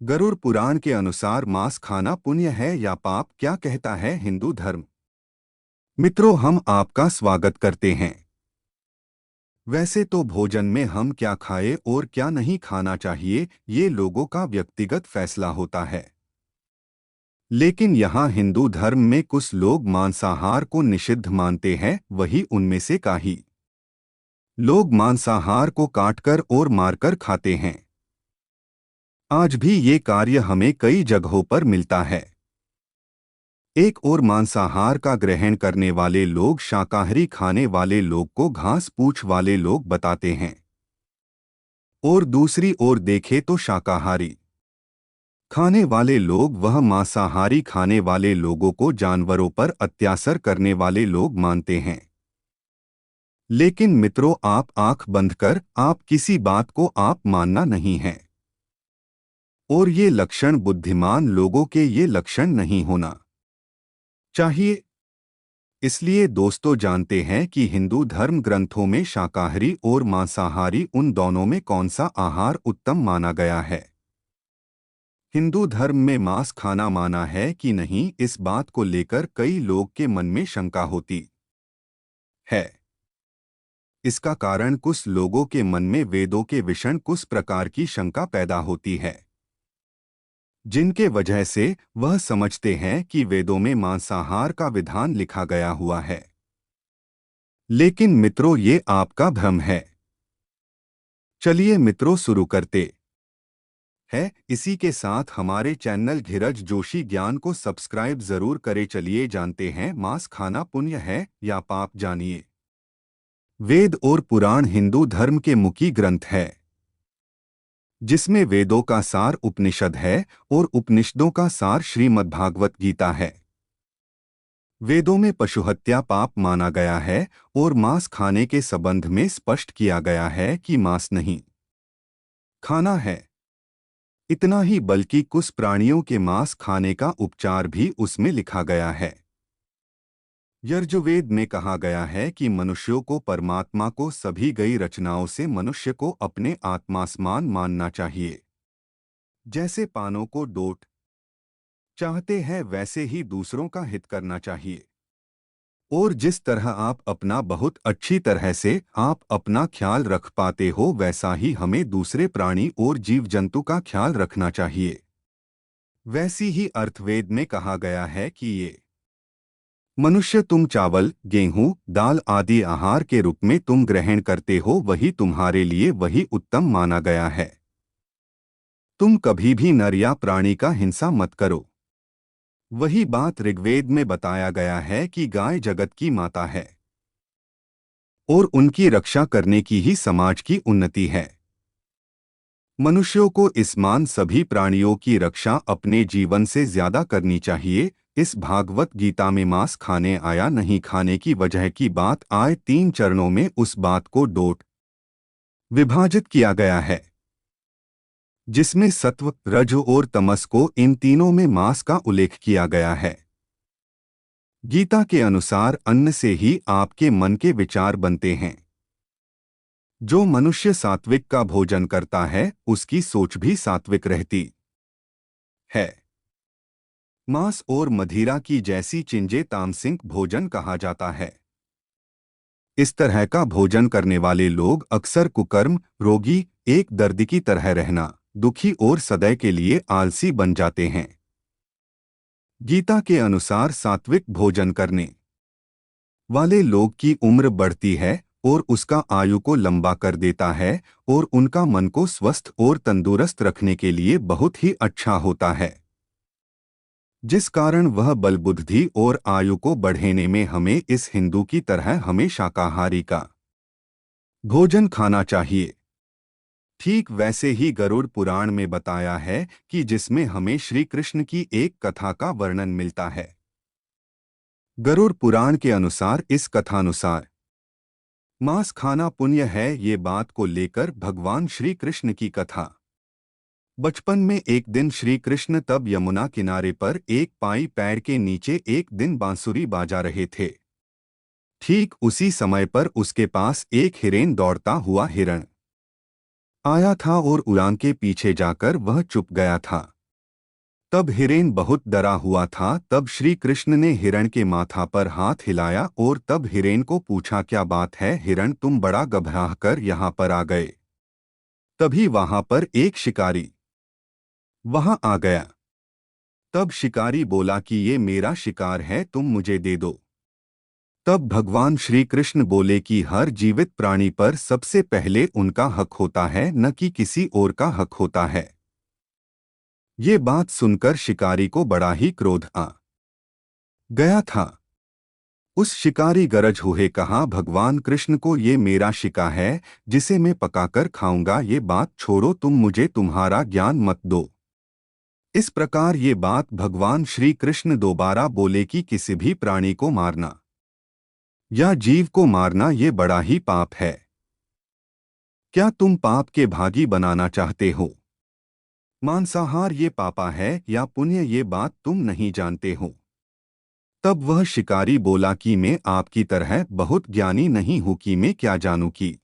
गरुड़ पुराण के अनुसार मांस खाना पुण्य है या पाप, क्या कहता है हिंदू धर्म। मित्रों, हम आपका स्वागत करते हैं। वैसे तो भोजन में हम क्या खाएं और क्या नहीं खाना चाहिए, ये लोगों का व्यक्तिगत फैसला होता है। लेकिन यहाँ हिंदू धर्म में कुछ लोग मांसाहार को निषिद्ध मानते हैं, वही उनमें से काही लोग मांसाहार को काटकर और मारकर खाते हैं। आज भी ये कार्य हमें कई जगहों पर मिलता है। एक और मांसाहार का ग्रहण करने वाले लोग शाकाहारी खाने वाले लोग को घास पूंछ वाले लोग बताते हैं, और दूसरी ओर देखे तो शाकाहारी खाने वाले लोग वह मांसाहारी खाने वाले लोगों को जानवरों पर अत्याचार करने वाले लोग मानते हैं। लेकिन मित्रों, आप आंख बंद कर आप किसी बात को आप मानना नहीं है, और ये लक्षण बुद्धिमान लोगों के ये लक्षण नहीं होना चाहिए। इसलिए दोस्तों, जानते हैं कि हिंदू धर्म ग्रंथों में शाकाहारी और मांसाहारी उन दोनों में कौन सा आहार उत्तम माना गया है। हिंदू धर्म में मांस खाना माना है कि नहीं, इस बात को लेकर कई लोग के मन में शंका होती है। इसका कारण कुछ लोगों के मन में वेदों के विषय कुछ प्रकार की शंका पैदा होती है, जिनके वजह से वह समझते हैं कि वेदों में मांसाहार का विधान लिखा गया हुआ है। लेकिन मित्रों, ये आपका भ्रम है। चलिए मित्रों, शुरू करते हैं। इसी के साथ हमारे चैनल धीरज जोशी ज्ञान को सब्सक्राइब जरूर करें। चलिए जानते हैं, मांस खाना पुण्य है या पाप, जानिए। वेद और पुराण हिंदू धर्म के मुख्य ग्रंथ है, जिसमें वेदों का सार उपनिषद है और उपनिषदों का सार श्रीमद्भागवत गीता है। वेदों में पशुहत्या पाप माना गया है और मांस खाने के संबंध में स्पष्ट किया गया है कि मांस नहीं खाना है। इतना ही बल्कि कुछ प्राणियों के मांस खाने का उपचार भी उसमें लिखा गया है। यजुर्वेद में कहा गया है कि मनुष्यों को परमात्मा को सभी गई रचनाओं से मनुष्य को अपने आत्मा समान मानना चाहिए। जैसे पानों को डोट चाहते हैं, वैसे ही दूसरों का हित करना चाहिए। और जिस तरह आप अपना बहुत अच्छी तरह से आप अपना ख्याल रख पाते हो, वैसा ही हमें दूसरे प्राणी और जीव जंतु का ख्याल रखना चाहिए। वैसी ही अर्थवेद में कहा गया है कि ये मनुष्य तुम चावल, गेहूं, दाल आदि आहार के रूप में तुम ग्रहण करते हो, वही तुम्हारे लिए वही उत्तम माना गया है। तुम कभी भी नर या प्राणी का हिंसा मत करो। वही बात ऋग्वेद में बताया गया है कि गाय जगत की माता है और उनकी रक्षा करने की ही समाज की उन्नति है। मनुष्यों को इस मान सभी प्राणियों की रक्षा अपने जीवन से ज्यादा करनी चाहिए। इस भागवत गीता में मांस खाने आया नहीं खाने की वजह की बात आए 3 चरणों में उस बात को डोट विभाजित किया गया है, जिसमें सत्व, रज और तमस को इन तीनों में मांस का उल्लेख किया गया है। गीता के अनुसार अन्न से ही आपके मन के विचार बनते हैं। जो मनुष्य सात्विक का भोजन करता है, उसकी सोच भी सात्विक रहती है। मांस और मदिरा की जैसी चीजें तामसिक भोजन कहा जाता है। इस तरह का भोजन करने वाले लोग अक्सर कुकर्म, रोगी, एक दर्दी की तरह रहना, दुखी और सदैव के लिए आलसी बन जाते हैं। गीता के अनुसार सात्विक भोजन करने वाले लोग की उम्र बढ़ती है और उसका आयु को लंबा कर देता है, और उनका मन को स्वस्थ और तंदुरुस्त रखने के लिए बहुत ही अच्छा होता है, जिस कारण वह बल, बुद्धि और आयु को बढ़ाने में हमें इस हिंदू की तरह हमें शाकाहारी का भोजन खाना चाहिए। ठीक वैसे ही गरुड़ पुराण में बताया है कि जिसमें हमें श्री कृष्ण की एक कथा का वर्णन मिलता है। गरुड़ पुराण के अनुसार इस कथानुसार मांस खाना पुण्य है, ये बात को लेकर भगवान श्री कृष्ण की कथा। बचपन में एक दिन श्री कृष्ण तब यमुना किनारे पर एक पाई पेड़ के नीचे एक दिन बांसुरी बजा रहे थे। ठीक उसी समय पर उसके पास एक हिरन, दौड़ता हुआ हिरण आया था और उड़ान के पीछे जाकर वह चुप गया था। तब हिरण बहुत डरा हुआ था। तब श्री कृष्ण ने हिरण के माथा पर हाथ हिलाया और तब हिरण को पूछा, क्या बात है हिरण, तुम बड़ा घबरा कर यहाँ पर आ गए। तभी वहां पर एक शिकारी वहां आ गया। तब शिकारी बोला कि ये मेरा शिकार है, तुम मुझे दे दो। तब भगवान श्री कृष्ण बोले कि हर जीवित प्राणी पर सबसे पहले उनका हक होता है, न कि किसी और का हक होता है। ये बात सुनकर शिकारी को बड़ा ही क्रोध आ गया था। उस शिकारी गरज हुए कहा, भगवान कृष्ण को ये मेरा शिकार है जिसे मैं पकाकर खाऊंगा, ये बात छोड़ो, तुम मुझे तुम्हारा ज्ञान मत दो। इस प्रकार ये बात भगवान श्री कृष्ण दोबारा बोले कि किसी भी प्राणी को मारना या जीव को मारना ये बड़ा ही पाप है। क्या तुम पाप के भागी बनाना चाहते हो? मांसाहार ये पापा है या पुण्य, ये बात तुम नहीं जानते हो। तब वह शिकारी बोला कि मैं आपकी तरह बहुत ज्ञानी नहीं हूं कि मैं क्या जानूं कि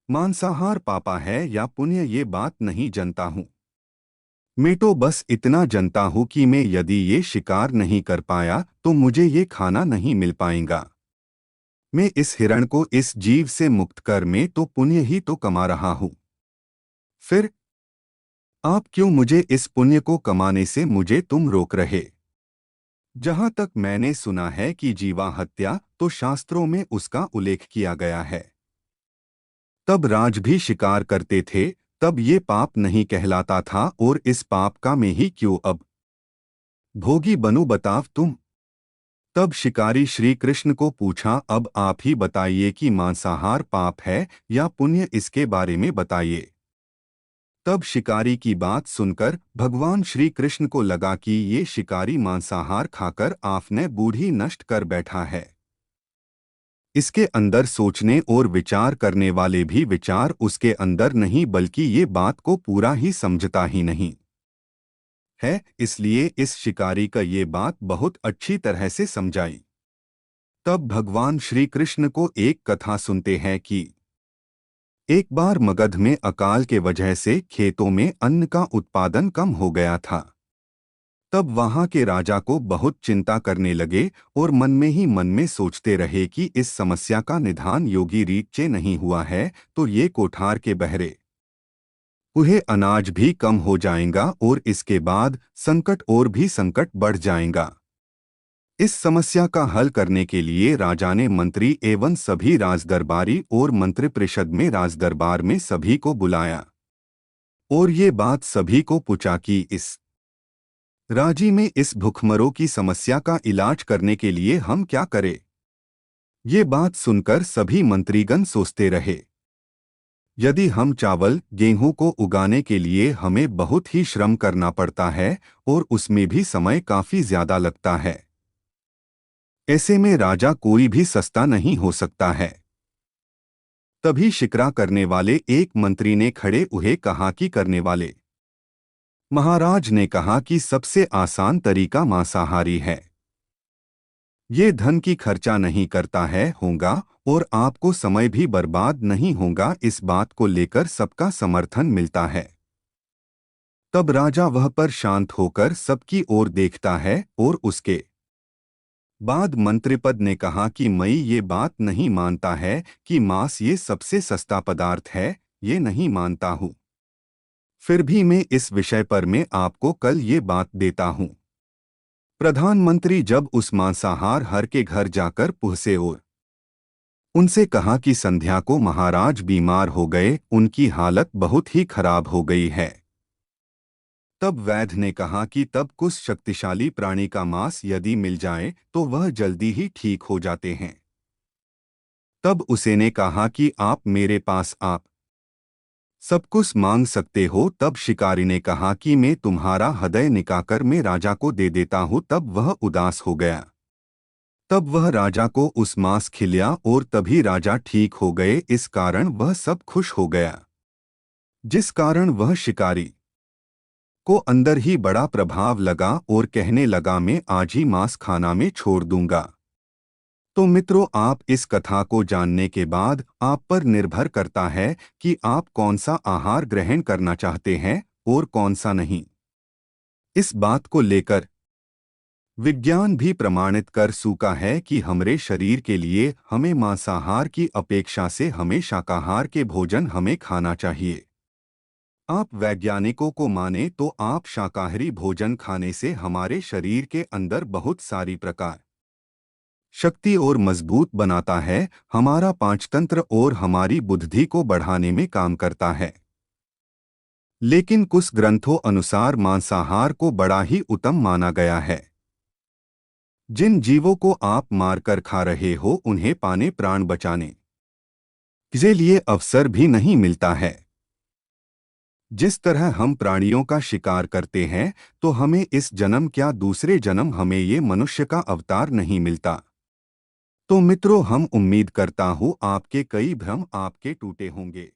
मांसाहार पापा है या पुण्य, ये बात नहीं जानता हूं। मैं तो बस इतना जानता हूं कि मैं यदि ये शिकार नहीं कर पाया तो मुझे ये खाना नहीं मिल पाएगा। मैं इस हिरण को इस जीव से मुक्त कर मैं तो पुण्य ही तो कमा रहा हूं। फिर आप क्यों मुझे इस पुण्य को कमाने से मुझे तुम रोक रहे? जहां तक मैंने सुना है कि जीवा हत्या तो शास्त्रों में उसका उल्लेख किया गया है। तब राज भी शिकार करते थे, तब ये पाप नहीं कहलाता था और इस पाप का मैं ही क्यों अब भोगी बनूं, बताव तुम। तब शिकारी श्री कृष्ण को पूछा, अब आप ही बताइए कि मांसाहार पाप है या पुण्य, इसके बारे में बताइए। तब शिकारी की बात सुनकर भगवान श्री कृष्ण को लगा कि ये शिकारी मांसाहार खाकर आपने बूढ़ी नष्ट कर बैठा है। इसके अंदर सोचने और विचार करने वाले भी विचार उसके अंदर नहीं, बल्कि ये बात को पूरा ही समझता ही नहीं है। इसलिए इस शिकारी का ये बात बहुत अच्छी तरह से समझाई। तब भगवान श्री कृष्ण को एक कथा सुनते हैं कि एक बार मगध में अकाल के वजह से खेतों में अन्न का उत्पादन कम हो गया था। तब वहां के राजा को बहुत चिंता करने लगे और मन में ही मन में सोचते रहे कि इस समस्या का निदान योगी रीत से नहीं हुआ है तो ये कोठार के बहरे उन्हें अनाज भी कम हो जाएगा और इसके बाद संकट और भी संकट बढ़ जाएगा। इस समस्या का हल करने के लिए राजा ने मंत्री एवं सभी राजदरबारी और मंत्रिपरिषद में राजदरबार में सभी को बुलाया और ये बात सभी को पूछा कि इस राज्य में इस भूखमरों की समस्या का इलाज करने के लिए हम क्या करें। ये बात सुनकर सभी मंत्रीगण सोचते रहे, यदि हम चावल गेहूं को उगाने के लिए हमें बहुत ही श्रम करना पड़ता है और उसमें भी समय काफी ज्यादा लगता है, ऐसे में राजा कोई भी सस्ता नहीं हो सकता है। तभी शिकरा करने वाले एक मंत्री ने खड़े हुए कहा कि करने वाले महाराज ने कहा कि सबसे आसान तरीका मांसाहारी है। ये धन की खर्चा नहीं करता है होगा और आपको समय भी बर्बाद नहीं होगा। इस बात को लेकर सबका समर्थन मिलता है। तब राजा वह पर शांत होकर सबकी ओर देखता है और उसके बाद मंत्रिपद ने कहा कि मैं ये बात नहीं मानता है कि मांस ये सबसे सस्ता पदार्थ है, ये नहीं मानता हूँ। फिर भी मैं इस विषय पर मैं आपको कल ये बात देता हूँ। प्रधानमंत्री जब उस मांसाहार हर के घर जाकर पूछे और उनसे कहा कि संध्या को महाराज बीमार हो गए, उनकी हालत बहुत ही खराब हो गई है। तब वैद्य ने कहा कि तब कुछ शक्तिशाली प्राणी का मांस यदि मिल जाए तो वह जल्दी ही ठीक हो जाते हैं। तब उसे ने कहा कि आप मेरे पास आप सब कुछ मांग सकते हो। तब शिकारी ने कहा कि मैं तुम्हारा हृदय निकाकर मैं राजा को दे देता हूँ। तब वह उदास हो गया। तब वह राजा को उस मांस खिलाया और तभी राजा ठीक हो गए। इस कारण वह सब खुश हो गया, जिस कारण वह शिकारी को अंदर ही बड़ा प्रभाव लगा और कहने लगा मैं आज ही मांस खाना में छोड़ दूंगा। तो मित्रों, आप इस कथा को जानने के बाद आप पर निर्भर करता है कि आप कौन सा आहार ग्रहण करना चाहते हैं और कौन सा नहीं। इस बात को लेकर विज्ञान भी प्रमाणित कर चुका है कि हमारे शरीर के लिए हमें मांसाहार की अपेक्षा से हमें शाकाहार के भोजन हमें खाना चाहिए। आप वैज्ञानिकों को माने तो आप शाकाहारी भोजन खाने से हमारे शरीर के अंदर बहुत सारी प्रकार शक्ति और मजबूत बनाता है, हमारा पाचतंत्र और हमारी बुद्धि को बढ़ाने में काम करता है। लेकिन कुछ ग्रंथों अनुसार मांसाहार को बड़ा ही उत्तम माना गया है। जिन जीवों को आप मारकर खा रहे हो उन्हें पाने प्राण बचाने के लिए अवसर भी नहीं मिलता है। जिस तरह हम प्राणियों का शिकार करते हैं तो हमें इस जन्म क्या दूसरे जन्म हमें ये मनुष्य का अवतार नहीं मिलता। तो मित्रों, हम उम्मीद करता हूँ आपके कई भ्रम आपके टूटे होंगे।